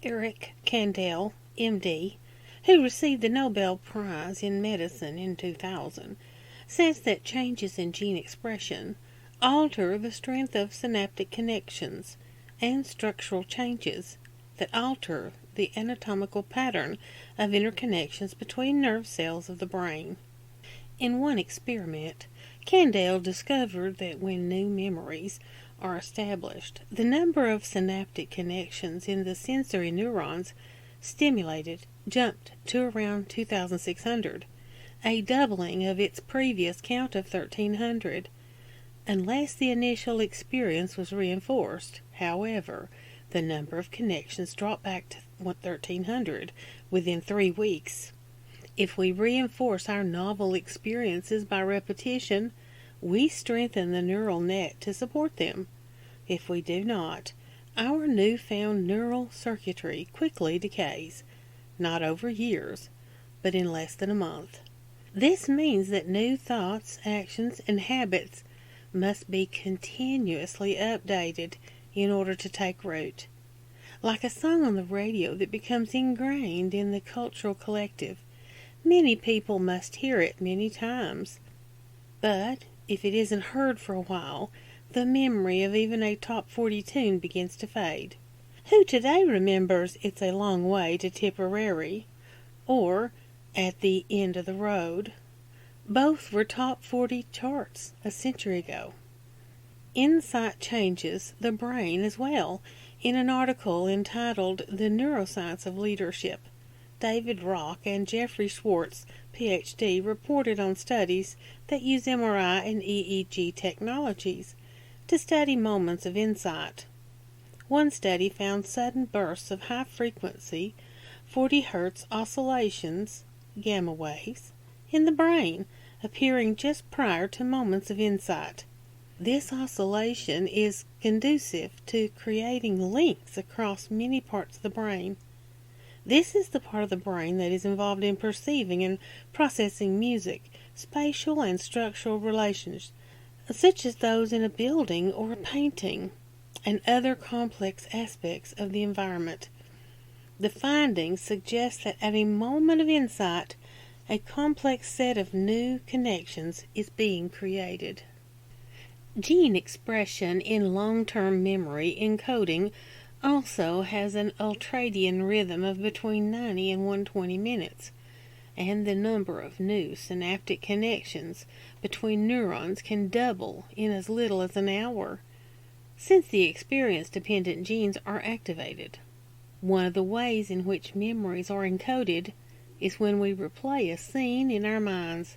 Eric Kandel, MD, who received the Nobel Prize in Medicine in 2000, says that changes in gene expression alter the strength of synaptic connections and structural changes that alter the anatomical pattern of interconnections between nerve cells of the brain. In one experiment, Kandel discovered that when new memories are established, the number of synaptic connections in the sensory neurons stimulated jumped to around 2,600, a doubling of its previous count of 1,300. Unless the initial experience was reinforced, however, the number of connections dropped back to 1,300 within 3 weeks. If we reinforce our novel experiences by repetition, we strengthen the neural net to support them. If we do not, our newfound neural circuitry quickly decays, not over years, but in less than a month. This means that new thoughts, actions, and habits must be continuously updated in order to take root. Like a song on the radio that becomes ingrained in the cultural collective, Many people must hear it many times. But if it isn't heard for a while, the memory of even a top 40 tune begins to fade. Who today remembers It's a Long Way to Tipperary, or At the End of the Road? Both were top 40 charts a century ago. Insight changes the brain as well. In an article entitled The Neuroscience of Leadership, David Rock and Jeffrey Schwartz, Ph.D., reported on studies that use MRI and EEG technologies to study moments of insight. One study found sudden bursts of high-frequency, 40 Hz oscillations, gamma waves, in the brain, appearing just prior to moments of insight. This oscillation is conducive to creating links across many parts of the brain. This is the part of the brain that is involved in perceiving and processing music, spatial and structural relations, such as those in a building or a painting, and other complex aspects of the environment. The findings suggest that at a moment of insight, a complex set of new connections is being created. Gene expression in long-term memory encoding also has an ultradian rhythm of between 90 and 120 minutes, and the number of new synaptic connections between neurons can double in as little as an hour, since the experience-dependent genes are activated. One of the ways in which memories are encoded is when we replay a scene in our minds.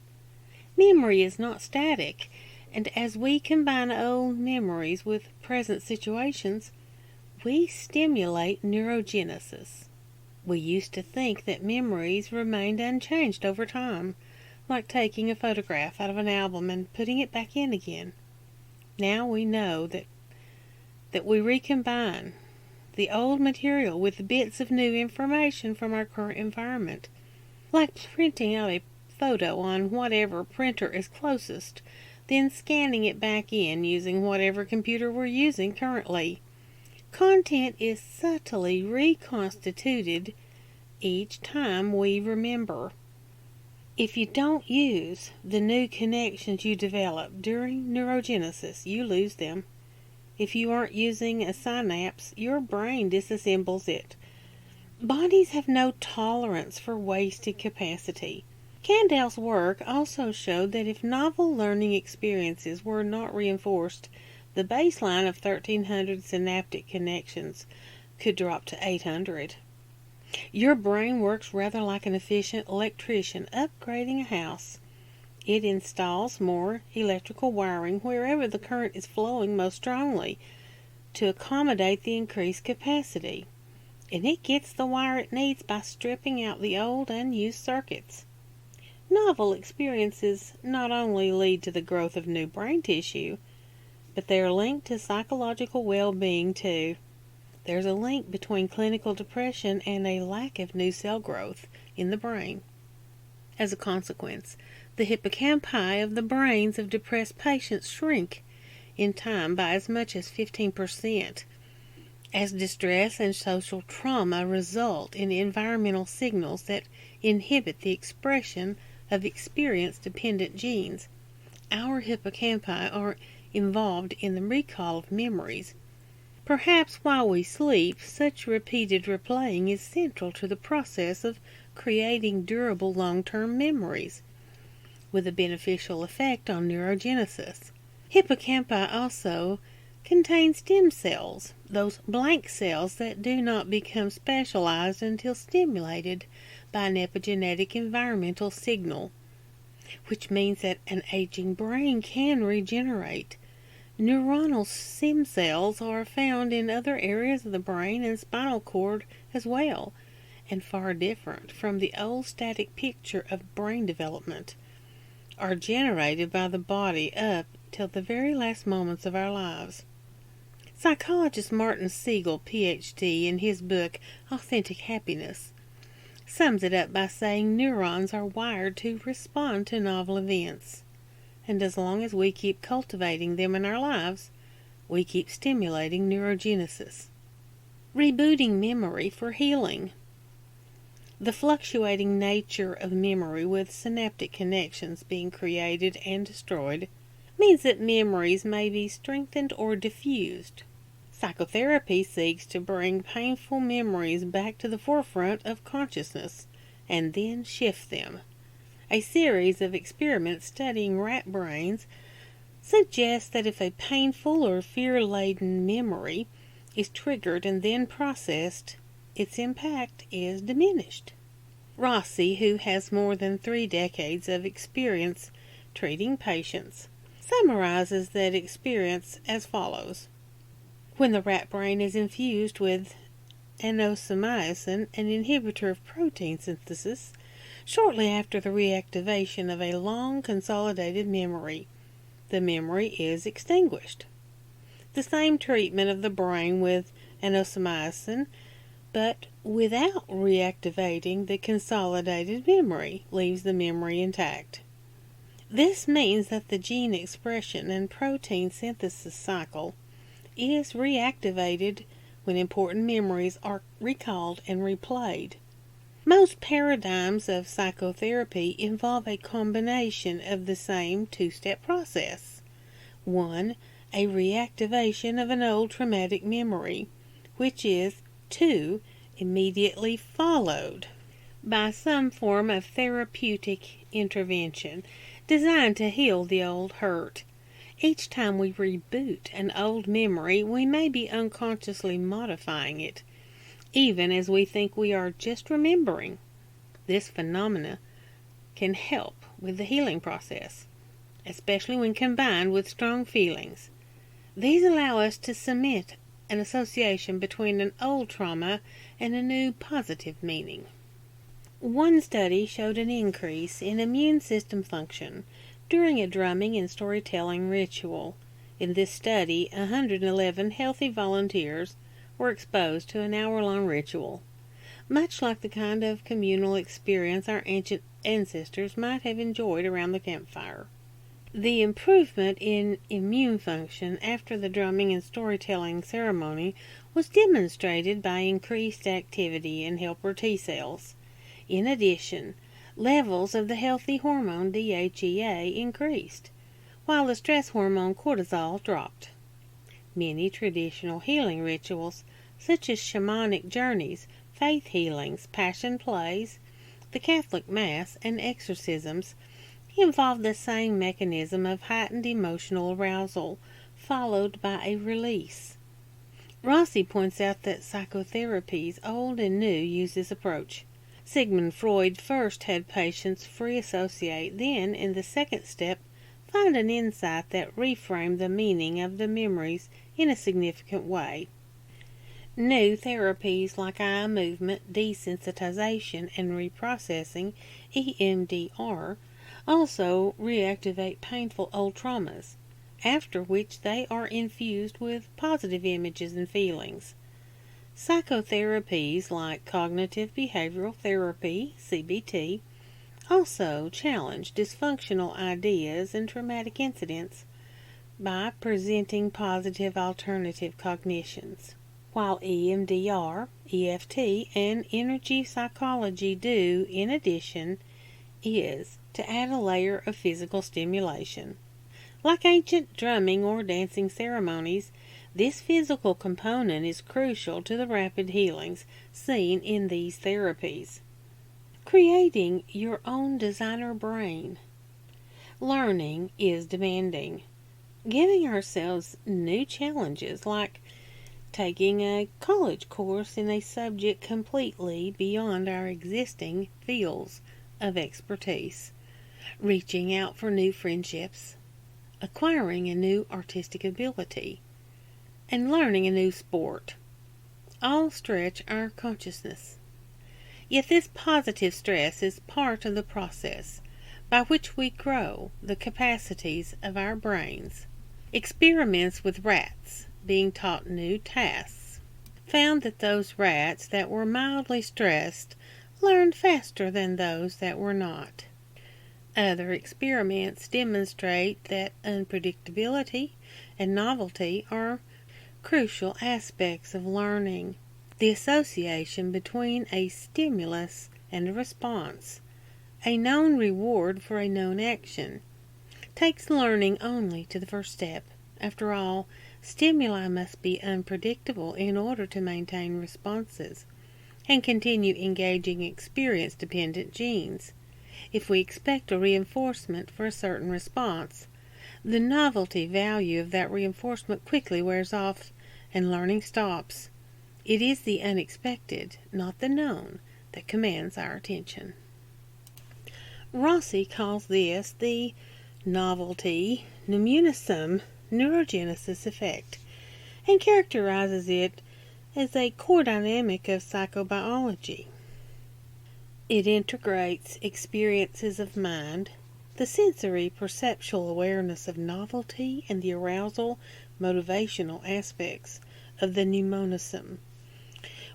Memory is not static, and as we combine old memories with present situations, we stimulate neurogenesis. We used to think that memories remained unchanged over time, like taking a photograph out of an album and putting it back in again. Now we know that we recombine the old material with bits of new information from our current environment, like printing out a photo on whatever printer is closest, then scanning it back in using whatever computer we're using currently. Content is subtly reconstituted each time we remember. If you don't use the new connections you develop during neurogenesis, you lose them. If you aren't using a synapse, your brain disassembles it. Bodies have no tolerance for wasted capacity. Candell's work also showed that if novel learning experiences were not reinforced, the baseline of 1,300 synaptic connections could drop to 800. Your brain works rather like an efficient electrician upgrading a house. It installs more electrical wiring wherever the current is flowing most strongly to accommodate the increased capacity, and it gets the wire it needs by stripping out the old unused circuits. Novel experiences not only lead to the growth of new brain tissue, but they are linked to psychological well-being too. There's a link between clinical depression and a lack of new cell growth in the brain. As a consequence, the hippocampi of the brains of depressed patients shrink in time by as much as 15%, as distress and social trauma result in environmental signals that inhibit the expression of experience-dependent genes. Our hippocampi are involved in the recall of memories. Perhaps while we sleep, such repeated replaying is central to the process of creating durable long-term memories, with a beneficial effect on neurogenesis. Hippocampi also contain stem cells, those blank cells that do not become specialized until stimulated by an epigenetic environmental signal, which means that an aging brain can regenerate. Neuronal stem cells are found in other areas of the brain and spinal cord as well, and far different from the old static picture of brain development, are generated by the body up till the very last moments of our lives. Psychologist Martin Siegel, Ph.D., in his book Authentic Happiness, sums it up by saying neurons are wired to respond to novel events, and as long as we keep cultivating them in our lives, we keep stimulating neurogenesis. Rebooting memory for healing. The fluctuating nature of memory, with synaptic connections being created and destroyed, means that memories may be strengthened or diffused. Psychotherapy seeks to bring painful memories back to the forefront of consciousness and then shift them. A series of experiments studying rat brains suggests that if a painful or fear-laden memory is triggered and then processed, its impact is diminished. Rossi, who has more than 3 decades of experience treating patients, summarizes that experience as follows. When the rat brain is infused with anosmycin, an inhibitor of protein synthesis, shortly after the reactivation of a long consolidated memory, the memory is extinguished. The same treatment of the brain with anosmycin, but without reactivating the consolidated memory, leaves the memory intact. This means that the gene expression and protein synthesis cycle is reactivated when important memories are recalled and replayed. Most paradigms of psychotherapy involve a combination of the same 2-step process. 1. A reactivation of an old traumatic memory, which is 2. Immediately followed by some form of therapeutic intervention designed to heal the old hurt. Each time we reboot an old memory, we may be unconsciously modifying it, even as we think we are just remembering. This phenomena can help with the healing process, especially when combined with strong feelings. These allow us to cement an association between an old trauma and a new positive meaning. One study showed an increase in immune system function during a drumming and storytelling ritual. In this study, 111 healthy volunteers were exposed to an hour-long ritual, much like the kind of communal experience our ancient ancestors might have enjoyed around the campfire. The improvement in immune function after the drumming and storytelling ceremony was demonstrated by increased activity in helper T cells. In addition, levels of the healthy hormone DHEA increased, while the stress hormone cortisol dropped. Many traditional healing rituals, such as shamanic journeys, faith healings, passion plays, the Catholic Mass, and exorcisms, involve the same mechanism of heightened emotional arousal, followed by a release. Rossi points out that psychotherapies, old and new, use this approach. Sigmund Freud first had patients free associate, then, in the second step, find an insight that reframed the meaning of the memories in a significant way. New therapies like eye movement, desensitization, and reprocessing, EMDR, also reactivate painful old traumas, after which they are infused with positive images and feelings. Psychotherapies like cognitive behavioral therapy, CBT, also challenge dysfunctional ideas and traumatic incidents by presenting positive alternative cognitions, while EMDR, EFT, and energy psychology do, in addition, is to add a layer of physical stimulation. Like ancient drumming or dancing ceremonies, this physical component is crucial to the rapid healings seen in these therapies. Creating your own designer brain. Learning is demanding. Giving ourselves new challenges, like taking a college course in a subject completely beyond our existing fields of expertise, reaching out for new friendships, acquiring a new artistic ability, and learning a new sport, all stretch our consciousness. Yet this positive stress is part of the process by which we grow the capacities of our brains. Experiments with rats being taught new tasks found that those rats that were mildly stressed learned faster than those that were not. Other experiments demonstrate that unpredictability and novelty are crucial aspects of learning. The association between a stimulus and a response, a known reward for a known action, takes learning only to the first step. After all, stimuli must be unpredictable in order to maintain responses and continue engaging experience-dependent genes. If we expect a reinforcement for a certain response, the novelty value of that reinforcement quickly wears off and learning stops. It is the unexpected, not the known, that commands our attention. Rossi calls this the Novelty, Pneumonism, Neurogenesis effect, and characterizes it as a core dynamic of psychobiology. It integrates experiences of mind, the sensory perceptual awareness of novelty, and the arousal motivational aspects of the Pneumonism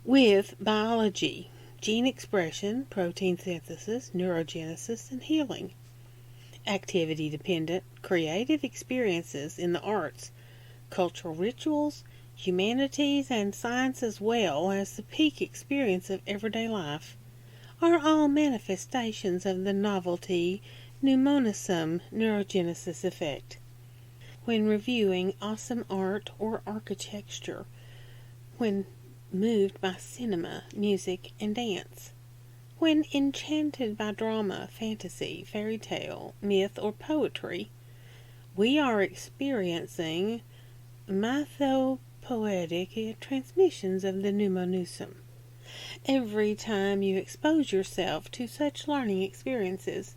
with biology, gene expression, protein synthesis, neurogenesis, and healing. Activity-dependent, creative experiences in the arts, cultural rituals, humanities, and science, as well as the peak experience of everyday life, are all manifestations of the novelty, Pneumonism, neurogenesis effect. When reviewing awesome art or architecture, when moved by cinema, music, and dance, when enchanted by drama, fantasy, fairy tale, myth, or poetry, we are experiencing mythopoetic transmissions of the Pneumonism. Every time you expose yourself to such learning experiences,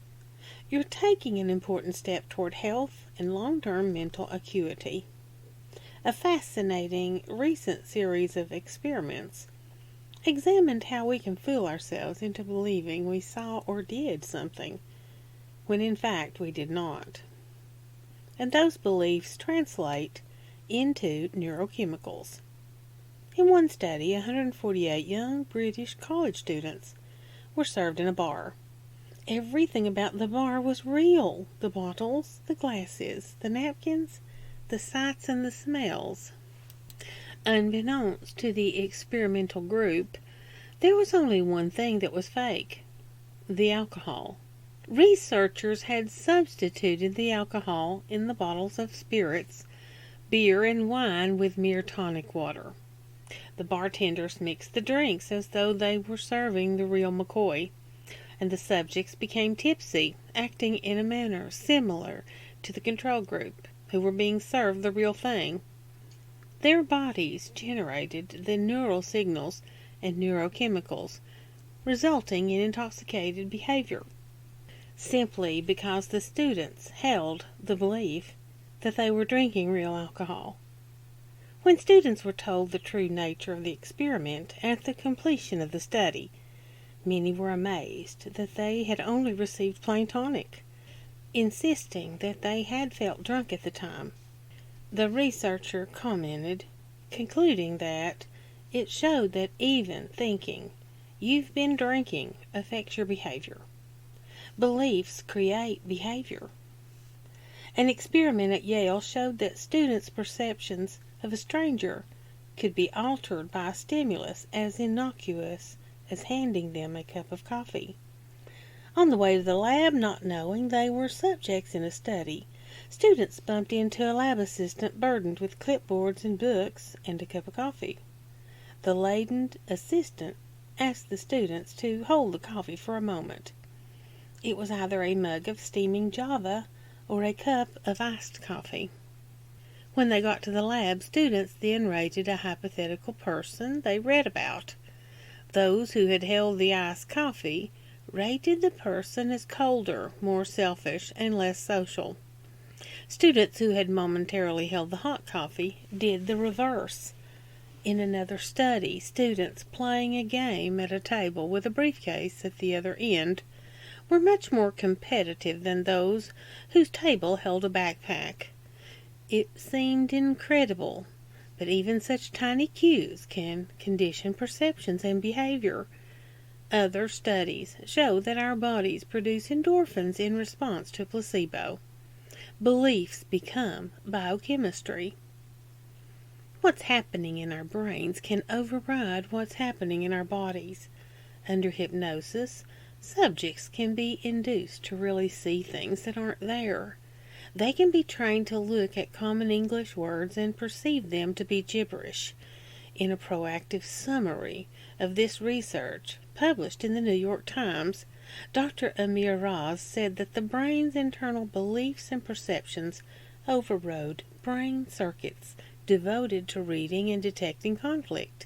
you're taking an important step toward health and long-term mental acuity. A fascinating recent series of experiments examined how we can fool ourselves into believing we saw or did something, when in fact we did not. And those beliefs translate into neurochemicals. In one study, 148 young British college students were served in a bar. Everything about the bar was real. The bottles, the glasses, the napkins, the sights, and the smells. Unbeknownst to the experimental group, there was only one thing that was fake: the alcohol. Researchers had substituted the alcohol in the bottles of spirits, beer, and wine with mere tonic water. The bartenders mixed the drinks as though they were serving the real McCoy, and the subjects became tipsy, acting in a manner similar to the control group, who were being served the real thing. Their bodies generated the neural signals and neurochemicals, resulting in intoxicated behavior, simply because the students held the belief that they were drinking real alcohol. When students were told the true nature of the experiment at the completion of the study, many were amazed that they had only received plain tonic, insisting that they had felt drunk at the time. The researcher commented, concluding that it showed that even thinking you've been drinking affects your behavior. Beliefs create behavior. An experiment at Yale showed that students' perceptions of a stranger could be altered by a stimulus as innocuous as handing them a cup of coffee. On the way to the lab, not knowing they were subjects in a study, students bumped into a lab assistant burdened with clipboards and books and a cup of coffee. The laden assistant asked the students to hold the coffee for a moment. It was either a mug of steaming Java or a cup of iced coffee. When they got to the lab, students then rated a hypothetical person they read about. Those who had held the iced coffee rated the person as colder, more selfish, and less social. Students who had momentarily held the hot coffee did the reverse. In another study, students playing a game at a table with a briefcase at the other end were much more competitive than those whose table held a backpack. It seemed incredible, but even such tiny cues can condition perceptions and behavior. Other studies show that our bodies produce endorphins in response to a placebo. Beliefs become biochemistry. What's happening in our brains can override what's happening in our bodies. Under hypnosis, subjects can be induced to really see things that aren't there. They can be trained to look at common English words and perceive them to be gibberish. In a proactive summary of this research, published in the New York Times, Dr. Amir Raz said that the brain's internal beliefs and perceptions overrode brain circuits devoted to reading and detecting conflict.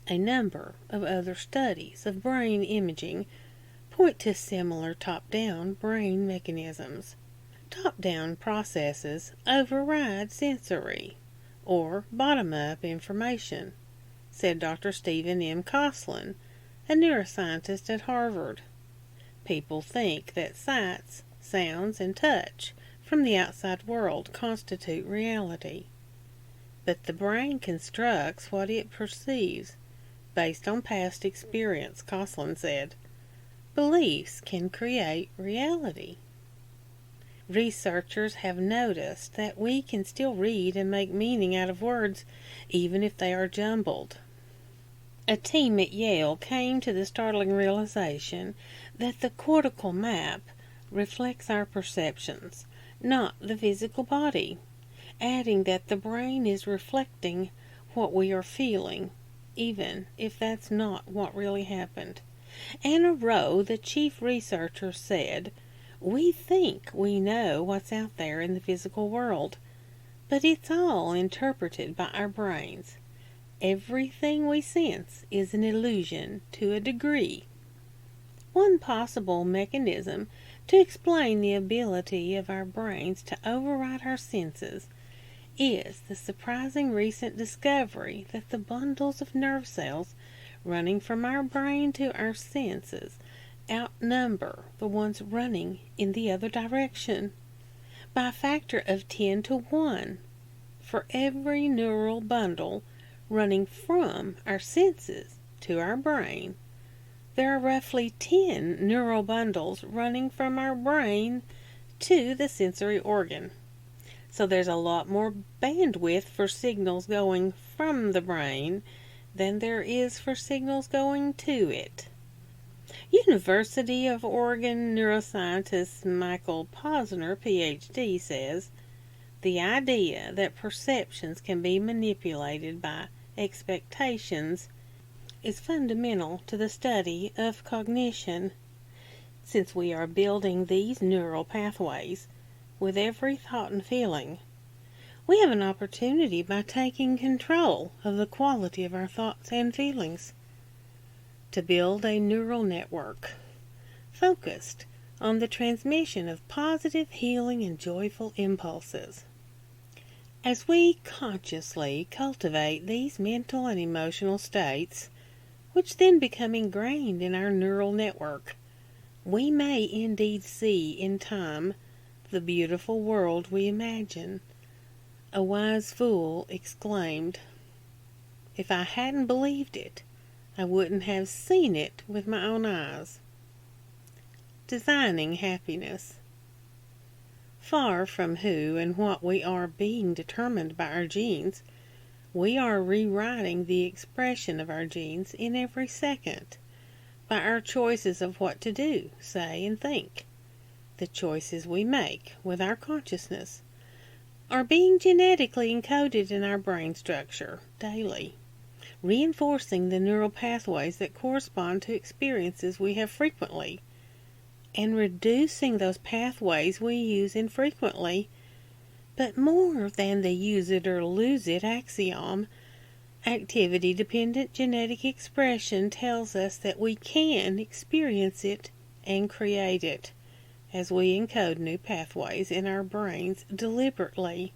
A number of other studies of brain imaging point to similar top-down brain mechanisms. Top-down processes override sensory or bottom-up information, said Dr. Stephen M. Koslin, a neuroscientist at Harvard. People think that sights, sounds, and touch from the outside world constitute reality. But the brain constructs what it perceives based on past experience, Koslin said. Beliefs can create reality. Researchers have noticed that we can still read and make meaning out of words even if they are jumbled. A team at Yale came to the startling realization that the cortical map reflects our perceptions, not the physical body, adding that the brain is reflecting what we are feeling, even if that's not what really happened. Anna Rowe, the chief researcher, said, "We think we know what's out there in the physical world, but it's all interpreted by our brains. Everything we sense is an illusion to a degree." One possible mechanism to explain the ability of our brains to override our senses is the surprising recent discovery that the bundles of nerve cells running from our brain to our senses outnumber the ones running in the other direction by a factor of 10 to 1. For every neural bundle running from our senses to our brain, there are roughly 10 neural bundles running from our brain to the sensory organ. So there's a lot more bandwidth for signals going from the brain than there is for signals going to it. University of Oregon neuroscientist Michael Posner, Ph.D., says, "The idea that perceptions can be manipulated by expectations is fundamental to the study of cognition, since we are building these neural pathways with every thought and feeling. We have an opportunity by taking control of the quality of our thoughts and feelings to build a neural network focused on the transmission of positive, healing, and joyful impulses. As we consciously cultivate these mental and emotional states, which then become ingrained in our neural network, we may indeed see in time the beautiful world we imagine." A wise fool exclaimed, "If I hadn't believed it, I wouldn't have seen it with my own eyes." Designing happiness. Far from who and what we are being determined by our genes, we are rewriting the expression of our genes in every second by our choices of what to do, say, and think. The choices we make with our consciousness are being genetically encoded in our brain structure daily, reinforcing the neural pathways that correspond to experiences we have frequently, and reducing those pathways we use infrequently. But more than the use it or lose it axiom, activity-dependent genetic expression tells us that we can experience it and create it as we encode new pathways in our brains deliberately.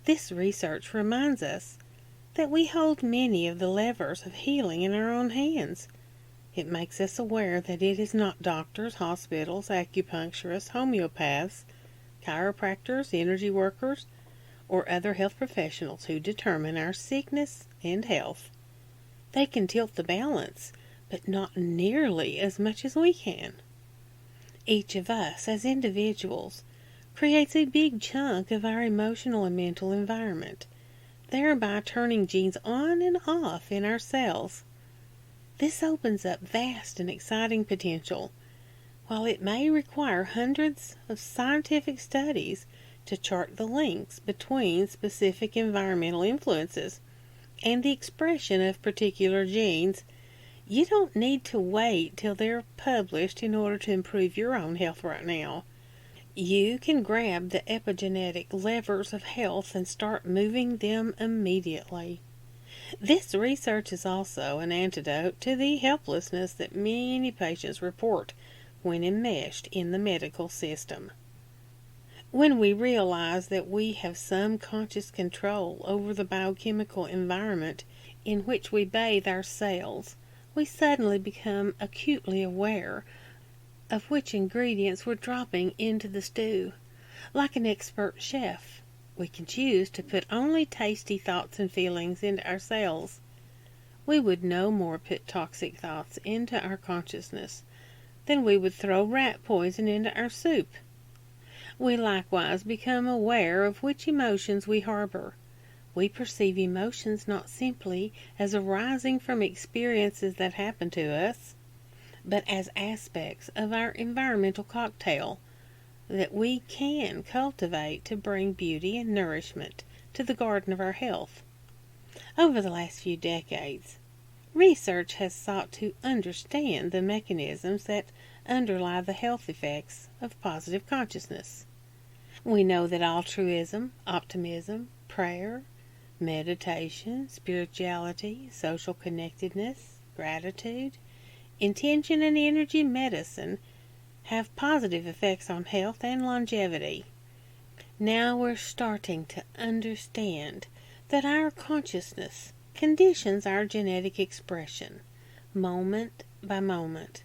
This research reminds us that we hold many of the levers of healing in our own hands. It makes us aware that it is not doctors, hospitals, acupuncturists, homeopaths, chiropractors, energy workers, or other health professionals who determine our sickness and health. They can tilt the balance, but not nearly as much as we can. Each of us, as individuals, creates a big chunk of our emotional and mental environment, thereby turning genes on and off in our cells. This opens up vast and exciting potential. While it may require hundreds of scientific studies to chart the links between specific environmental influences and the expression of particular genes, you don't need to wait till they're published in order to improve your own health right now. You can grab the epigenetic levers of health and start moving them immediately. This research is also an antidote to the helplessness that many patients report when enmeshed in the medical system. When we realize that we have some conscious control over the biochemical environment in which we bathe our cells, we suddenly become acutely aware of which ingredients we're dropping into the stew. Like an expert chef, we can choose to put only tasty thoughts and feelings into our cells. We would no more put toxic thoughts into our consciousness than we would throw rat poison into our soup. We likewise become aware of which emotions we harbor. We perceive emotions not simply as arising from experiences that happen to us, but as aspects of our environmental cocktail that we can cultivate to bring beauty and nourishment to the garden of our health. Over the last few decades, research has sought to understand the mechanisms that underlie the health effects of positive consciousness. We know that altruism, optimism, prayer, meditation, spirituality, social connectedness, gratitude, intention, and energy medicine have positive effects on health and longevity. Now we're starting to understand that our consciousness conditions our genetic expression, moment by moment.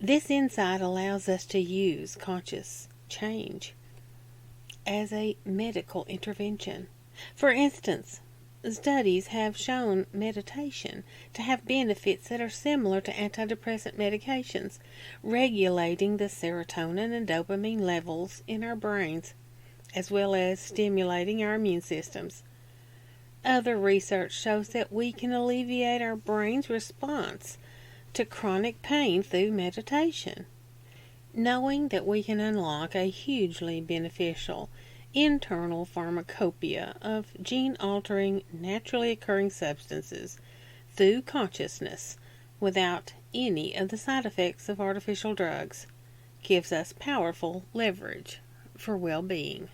This insight allows us to use conscious change as a medical intervention. For instance, studies have shown meditation to have benefits that are similar to antidepressant medications, regulating the serotonin and dopamine levels in our brains, as well as stimulating our immune systems. Other research shows that we can alleviate our brain's response to chronic pain through meditation. Knowing that we can unlock a hugely beneficial internal pharmacopoeia of gene-altering, naturally occurring substances through consciousness without any of the side effects of artificial drugs gives us powerful leverage for well-being.